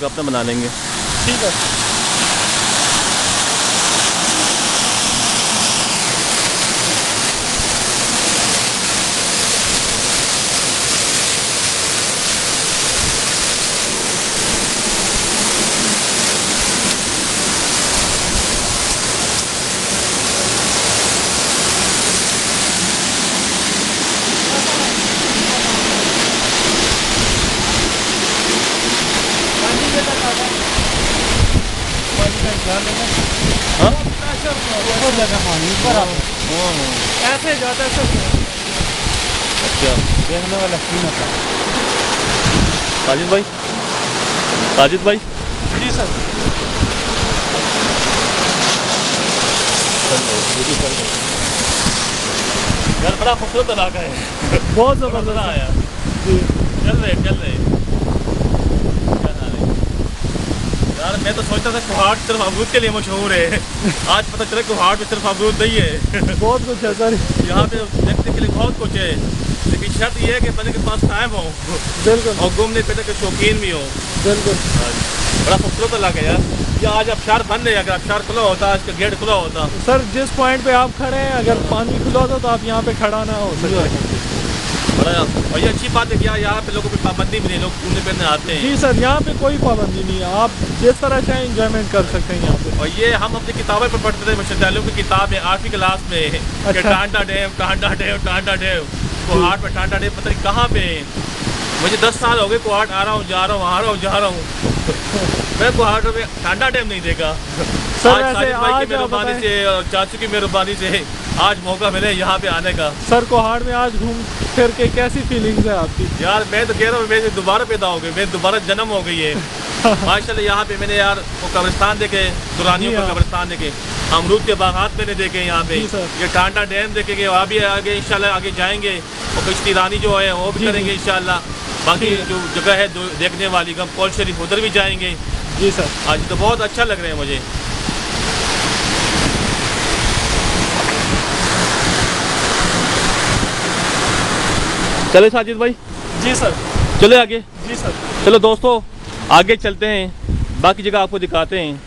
Blog अपना बना लेंगे। ठीक है। हाँ ऐसे जाता है सब। अच्छा देखने वाला सीन होता है। साजिद भाई जी सर। यार बड़ा खूबसूरत इलाका है, बहुत मजा ज़बरदस्त आया। जी। चल रहे क्या हाल है? यार मैं तो सोचता था कुहाड़ सिर्फ अमरूद के लिए मशहूर है, आज पता चला कुहाड़ में सिर्फ अमरूद नहीं है। बहुत कुछ है सर। यहाँ पे देखने के लिए बहुत कुछ है, लेकिन शर्त ये है कि बंदे के पास टाइम हो बिल्कुल और घूमने फिरने के शौकीन भी हो। बिल्कुल। बड़ा खूबसूरत इलाका है यार। ये आज अबशार बंद है, अगर अबशार खुला होता, आज का गेट खुला होता। सर जिस पॉइंट पे आप खड़े हैं, अगर पानी खुला होता तो आप यहाँ पे खड़ा ना हो सकते। बड़ा और ये अच्छी बात है कि यहाँ पे लोगों की पाबंदी भी नहीं, लोग घूमने फिरने आते हैं। जी सर, यहाँ पे कोई पाबंदी नहीं है, आप जिस तरह चाहें इंजॉयमेंट कर सकते हैं यहाँ पे। और ये हम अपनी किताबें पर पढ़ते थे, विश्वविद्यालयों की किताब है 8वीं क्लास में कि अच्छा। टांडा डैम कुहाड़ पे टांडा डैम पता नहीं कहाँ पे है। मुझे 10 साल हो गए कुहाड़ आ रहा हूँ, जा रहा हूँ, आ रहा हूँ, जा रहा हूँ। मैं कुहाड़ में टांडा डैम नहीं देखा। सर आज ऐसे साजिद भाई आज की आप मेहरबानी बताएं, से और चाचू की मेहरबानी से आज मौका मिले यहाँ पे आने का। सर कुहाड़ में आज घूम फिर के कैसी फीलिंग्स है आपकी? यार मैं तो कह रहा हूँ मेरे दोबारा पैदा हो गई, मेरी दोबारा जन्म हो गई है। माशाल्लाह यहाँ पे मैंने यार वो कब्रिस्तान देखे, दुरानियों जी का हाँ। कब्रिस्तान देखे, अमरूद के बागात मैंने देखे यहाँ पे, जी सर। ये टांडा डैम देखेंगे, वहाँ भी आगे इंशाल्लाह आगे जाएंगे और कश्ती रानी जो है वो भी जी, करेंगे जी। इंशाल्लाह। बाकी ठीक है। जो जगह है देखने वाली कौल शरीफ उधर भी जाएंगे। जी सर। आज तो बहुत अच्छा लग रहा है मुझे। चले साजिद भाई, जी सर। चले आगे। जी सर। चलो दोस्तों आगे चलते हैं, बाकी जगह आपको दिखाते हैं।